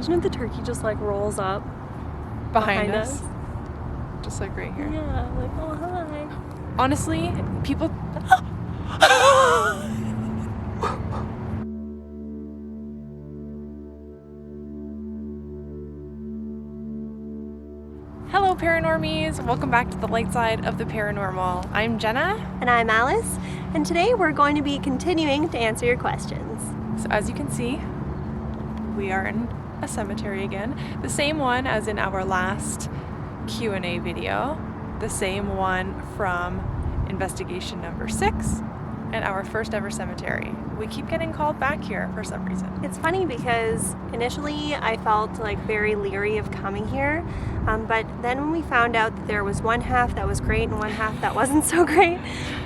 Imagine if the turkey just like rolls up behind us. Just like right here. Yeah, like, oh, hi. Honestly, people... Hello, Paranormies! Welcome back to the light side of the paranormal. I'm Jenna. And I'm Alice. And today we're going to be continuing to answer your questions. So as you can see, we are in a cemetery again. The same one as in our last Q&A video. The same one from investigation number 6 and our first ever cemetery. We keep getting called back here for some reason. It's funny because initially I felt like very leery of coming here, but then when we found out that there was one half that was great and one half that wasn't so great,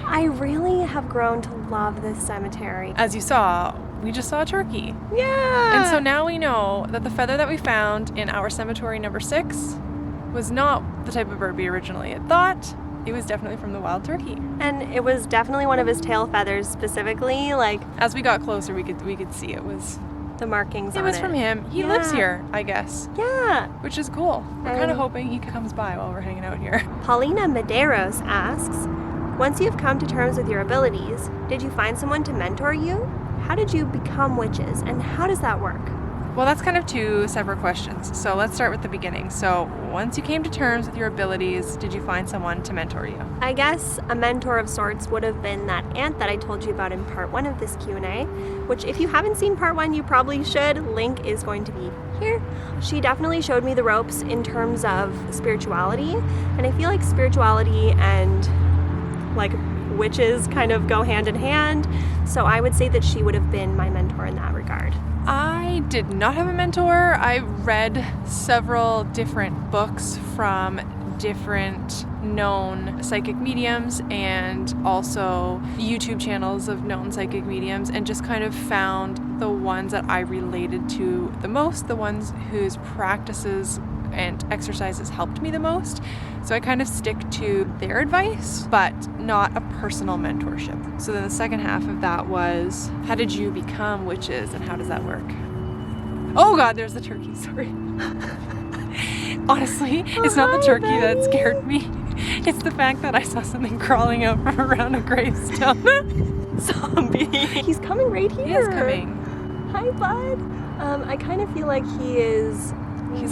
I really have grown to love this cemetery. As you saw, we just saw a turkey. Yeah! And so now we know that the feather that we found in our cemetery number 6 was not the type of bird we originally had thought. It was definitely from the wild turkey. And it was definitely one of his tail feathers specifically, like... As we got closer, we could see it was... the markings on it. It was from him. He lives here, I guess. Yeah. Which is cool. We're kind of hoping he comes by while we're hanging out here. Paulina Medeiros asks, once you've come to terms with your abilities, did you find someone to mentor you? How did you become witches, and how does that work? Well, that's kind of two separate questions. So let's start with the beginning. So once you came to terms with your abilities, did you find someone to mentor you? I guess a mentor of sorts would have been that aunt that I told you about in part 1 of this Q&A, which if you haven't seen part 1, you probably should. Link is going to be here. She definitely showed me the ropes in terms of spirituality, and I feel like spirituality and like witches kind of go hand in hand, so I would say that she would have been my mentor in that regard. I did not have a mentor. I read several different books from different known psychic mediums and also YouTube channels of known psychic mediums, and just kind of found the ones that I related to the most, the ones whose practices and exercises helped me the most. So I kind of stick to their advice, but not a personal mentorship. So then the second half of that was, how did you become witches and how does that work? Oh God, there's the turkey, sorry. Honestly, it's not the turkey that scared me. It's the fact that I saw something crawling out from around a gravestone. Zombie. He's coming right here. He is coming. Hi, bud. I kind of feel like he's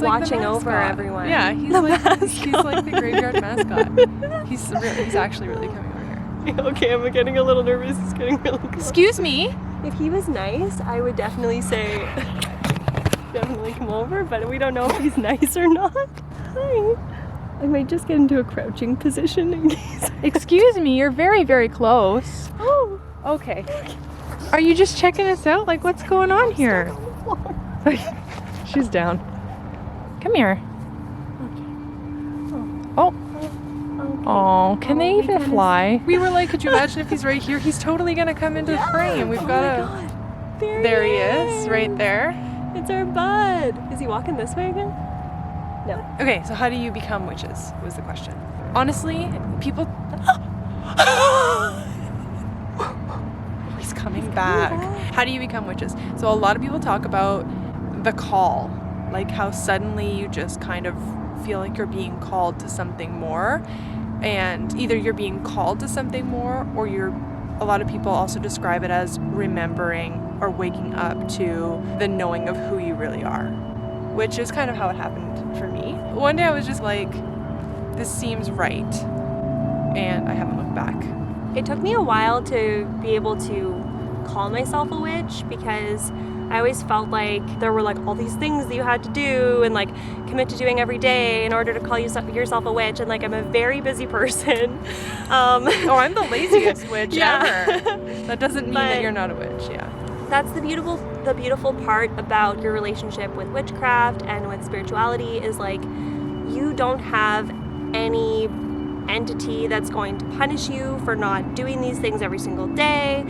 watching like over everyone. Yeah, he's like the graveyard mascot. He's actually really coming over here. Okay, I'm getting a little nervous. He's getting really close. Excuse me. If he was nice, I would definitely say, definitely come over, but we don't know if he's nice or not. Hi. I might just get into a crouching position in case. Excuse me, you're very, very close. Oh. Okay. Are you just checking us out? Like, what's going on here? She's down. Come here. Oh. Oh, can they even fly? We were like, could you imagine if he's right here? He's totally gonna come into the frame. We've got a... There he is, right there. It's our bud. Is he walking this way again? No. Okay, so how do you become witches, was the question. Honestly, people... He's coming back. How do you become witches? So a lot of people talk about the call, like how suddenly you just kind of feel like you're being called to something more, and either you're being called to something more, or a lot of people also describe it as remembering or waking up to the knowing of who you really are, which is kind of how it happened for me. One day I was just like, this seems right, and I haven't looked back. It took me a while to be able to call myself a witch, because I always felt like there were like all these things that you had to do and like commit to doing every day in order to call yourself a witch, and like I'm a very busy person. Oh, I'm the laziest witch yeah. ever. That doesn't mean that you're not a witch, yeah. That's the beautiful part about your relationship with witchcraft and with spirituality, is like you don't have any entity that's going to punish you for not doing these things every single day,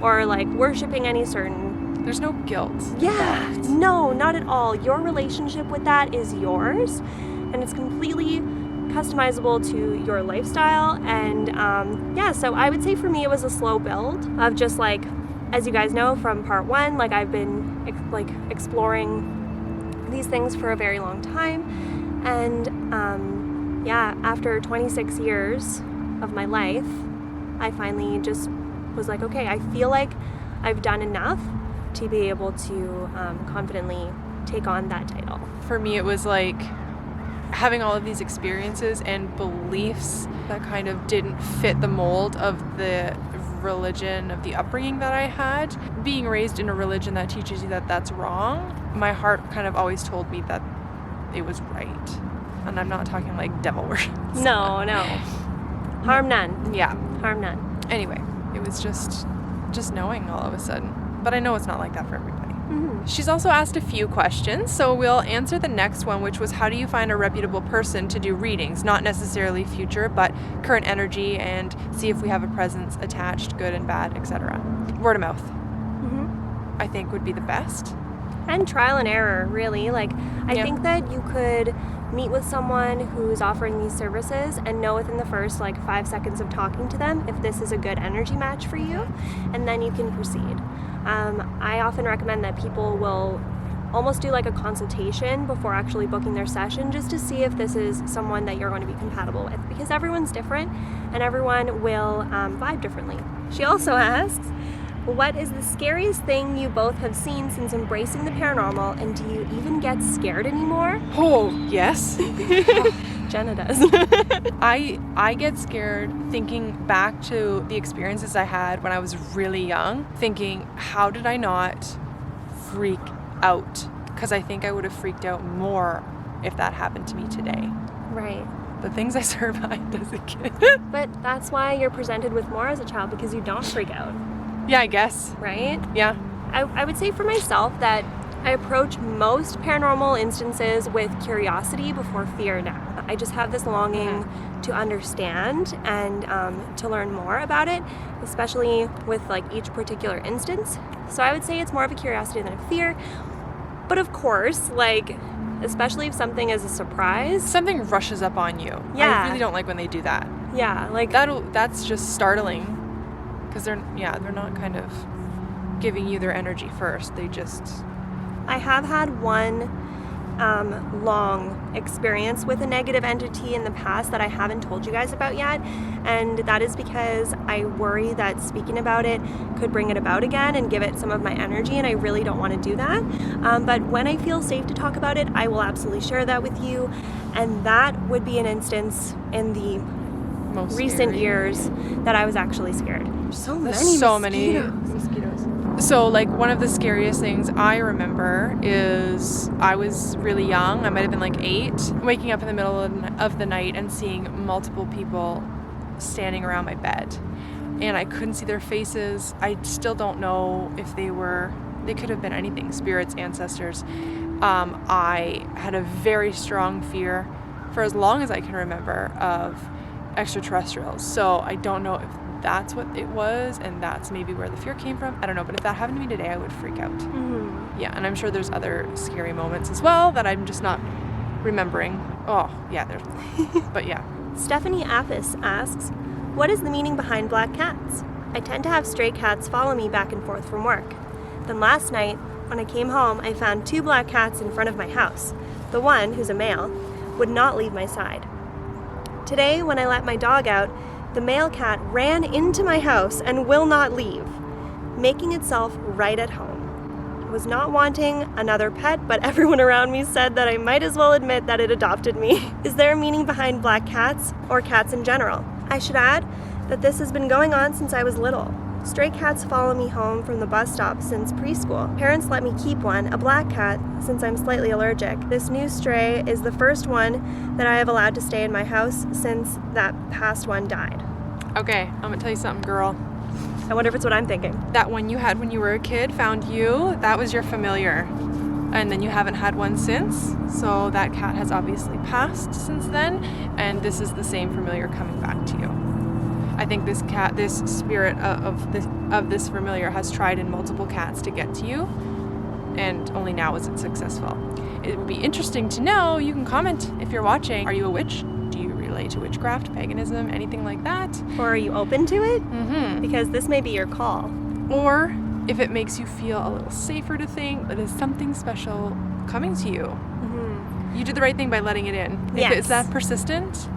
or like worshiping any certain... There's no guilt. Yeah, no, not at all. Your relationship with that is yours, and it's completely customizable to your lifestyle. And yeah, so I would say for me it was a slow build of just like, as you guys know from part 1, like I've been exploring these things for a very long time. And after 26 years of my life, I finally just was like, okay, I feel like I've done enough to be able to confidently take on that title. For me, it was like having all of these experiences and beliefs that kind of didn't fit the mold of the religion, of the upbringing that I had. Being raised in a religion that teaches you that that's wrong, my heart kind of always told me that it was right. And I'm not talking like devil worship. No. Harm none. Yeah. Harm none. Anyway, it was just knowing all of a sudden. But I know it's not like that for everybody. Mm-hmm. She's also asked a few questions, so we'll answer the next one, which was how do you find a reputable person to do readings? Not necessarily future, but current energy, and see if we have a presence attached, good and bad, etc. Word of mouth, I think, would be the best. And trial and error, really. Like, I think that you could meet with someone who's offering these services and know within the first 5 seconds of talking to them if this is a good energy match for you, and then you can proceed. I often recommend that people will almost do like a consultation before actually booking their session, just to see if this is someone that you're going to be compatible with, because everyone's different and everyone will vibe differently. She also asks, what is the scariest thing you both have seen since embracing the paranormal, and do you even get scared anymore? Oh, yes. Jenna does. I get scared thinking back to the experiences I had when I was really young, thinking, how did I not freak out? Because I think I would have freaked out more if that happened to me today. Right. The things I survived as a kid. But that's why you're presented with more as a child, because you don't freak out. Yeah, I guess. Right? Yeah. I would say for myself that I approach most paranormal instances with curiosity before fear now. I just have this longing to understand and to learn more about it, especially with each particular instance. So I would say it's more of a curiosity than a fear. But of course, especially if something is a surprise. Something rushes up on you. Yeah. I really don't like when they do that. Yeah, that's just startling. Because they're not kind of giving you their energy first. They just... I have had one long experience with a negative entity in the past that I haven't told you guys about yet, and that is because I worry that speaking about it could bring it about again and give it some of my energy, and I really don't want to do that. But when I feel safe to talk about it, I will absolutely share that with you, and that would be an instance in the most recent scary years that I was actually scared. So many mosquitoes. So one of the scariest things I remember is I was really young. I might have been 8, waking up in the middle of the night and seeing multiple people standing around my bed. And I couldn't see their faces. I still don't know if they could have been anything, spirits, ancestors. I had a very strong fear for as long as I can remember of extraterrestrials. So I don't know if that's what it was, and that's maybe where the fear came from. I don't know, but if that happened to me today, I would freak out. Mm-hmm. Yeah, and I'm sure there's other scary moments as well that I'm just not remembering. Oh, yeah, there's but yeah. Stephanie Appis asks, what is the meaning behind black cats? I tend to have stray cats follow me back and forth from work. Then last night, when I came home, I found 2 black cats in front of my house. The one, who's a male, would not leave my side. Today, when I let my dog out, the male cat ran into my house and will not leave, making itself right at home. It was not wanting another pet, but everyone around me said that I might as well admit that it adopted me. Is there a meaning behind black cats, or cats in general? I should add that this has been going on since I was little. Stray cats follow me home from the bus stop since preschool. Parents let me keep one, a black cat, since I'm slightly allergic. This new stray is the first one that I have allowed to stay in my house since that past one died. Okay, I'm gonna tell you something, girl. I wonder if it's what I'm thinking. That one you had when you were a kid found you, that was your familiar. And then you haven't had one since, so that cat has obviously passed since then, and this is the same familiar coming back to you. I think this spirit of this familiar has tried in multiple cats to get to you, and only now is it successful. It would be interesting to know. You can comment if you're watching. Are you a witch? Do you relate to witchcraft, paganism, anything like that? Or are you open to it? Mm-hmm. Because this may be your call. Or if it makes you feel a little safer to think that is something special coming to you. Mm-hmm. You did the right thing by letting it in. Yes. If it's that persistent,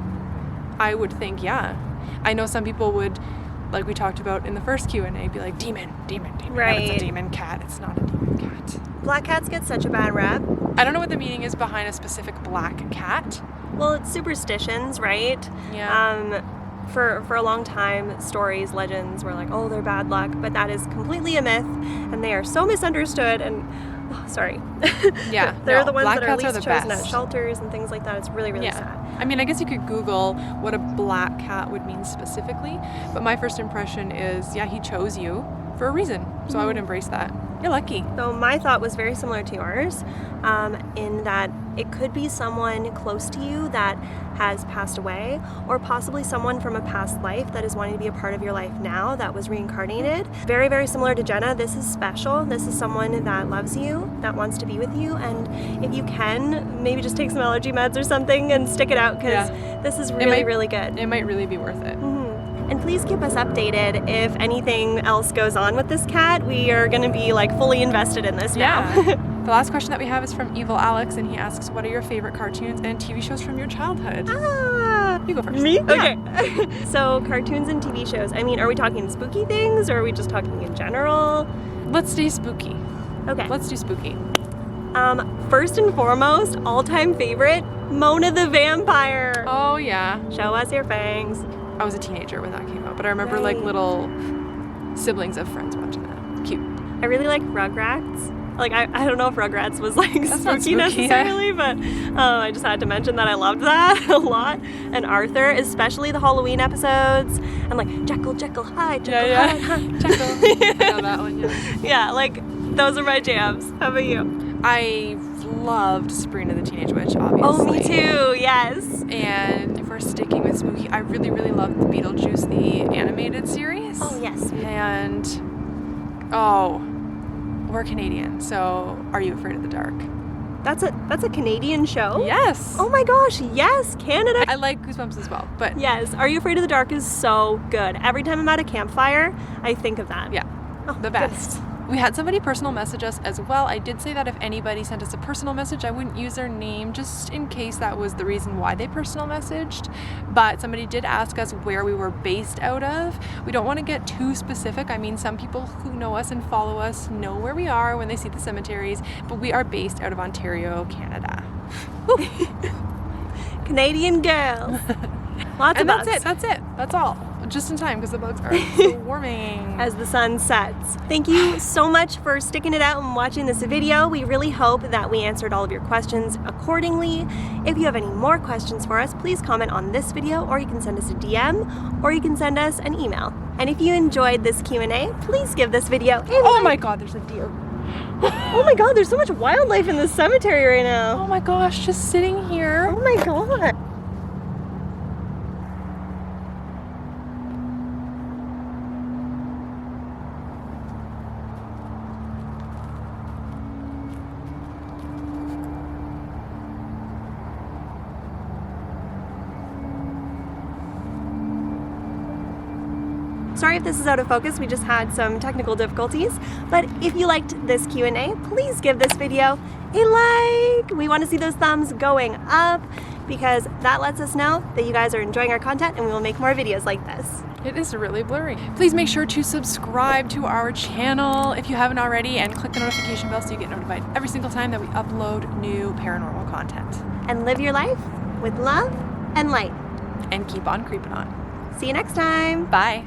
I would think, yeah. I know some people would, like we talked about in the first Q&A, be like, demon. Right. No, it's a demon cat. It's not a demon cat. Black cats get such a bad rap. I don't know what the meaning is behind a specific black cat. Well, it's superstitions, right? Yeah. For a long time, stories, legends were like, oh, they're bad luck, but that is completely a myth, and they are so misunderstood. And sorry, Yeah, they're the ones black that are cats are least the chosen best. at shelters and things like that. It's really, really sad. I mean, I guess you could Google what a black cat would mean specifically, but my first impression is, yeah, he chose you for a reason, so I would embrace that. You're lucky. So my thought was very similar to yours, in that it could be someone close to you that has passed away, or possibly someone from a past life that is wanting to be a part of your life now that was reincarnated. Very, very similar to Jenna. This is special. This is someone that loves you, that wants to be with you, and if you can, maybe just take some allergy meds or something and stick it out, because this is really, really good. It might really be worth it. And please keep us updated if anything else goes on with this cat. We are going to be like fully invested in this now. The last question that we have is from Evil Alex, and he asks, what are your favorite cartoons and TV shows from your childhood? You go first. Me? Yeah. Okay. So cartoons and TV shows. I mean, are we talking spooky things, or are we just talking in general? Let's do spooky. Okay. Let's do spooky. First and foremost, all-time favorite, Mona the Vampire. Oh, yeah. Show us your fangs. I was a teenager when that came out, but I remember like Right. little siblings of friends watching that. Cute. I really like Rugrats. Like, I don't know if Rugrats was like That's not spooky spooky, necessarily, but I just had to mention that I loved that a lot. And Arthur, especially the Halloween episodes, and like Jekyll, hi, Jekyll, hi, hi. Jekyll. I know that one, yeah. Yeah, like those are my jams. How about you? I loved Sabrina the Teenage Witch, obviously. Oh, me too. Yes. And if we're sticking with spooky, I really, really loved the Beetlejuice, the animated series. Oh yes. And, we're Canadian, so Are You Afraid of the Dark? That's a Canadian show? Yes. Oh my gosh, yes, Canada. I like Goosebumps as well, but Yes, Are You Afraid of the Dark is so good. Every time I'm at a campfire, I think of that. yeah, Oh, the best. We had somebody personal message us as well. I did say that if anybody sent us a personal message, I wouldn't use their name just in case that was the reason why they personal messaged. But somebody did ask us where we were based out of. We don't want to get too specific. I mean, some people who know us and follow us know where we are when they see the cemeteries, but we are based out of Ontario, Canada. Canadian girls. Lots of And bugs. that's it. That's all. Just in time because the bugs are swarming. As the sun sets. Thank you so much for sticking it out and watching this video. We really hope that we answered all of your questions accordingly. If you have any more questions for us, please comment on this video, or you can send us a DM, or you can send us an email. And if you enjoyed this Q&A, please give this video a Oh like. my god, there's a deer. Oh my god, there's so much wildlife in this cemetery right now. Oh my gosh, just sitting here. Oh my god. Sorry if this is out of focus, we just had some technical difficulties. But if you liked this Q&A, please give this video a like. We want to see those thumbs going up, because that lets us know that you guys are enjoying our content, and we will make more videos like this. It is really blurry. Please make sure to subscribe to our channel if you haven't already, and click the notification bell so you get notified every single time that we upload new paranormal content. And live your life with love and light. And keep on creeping on. See you next time. Bye.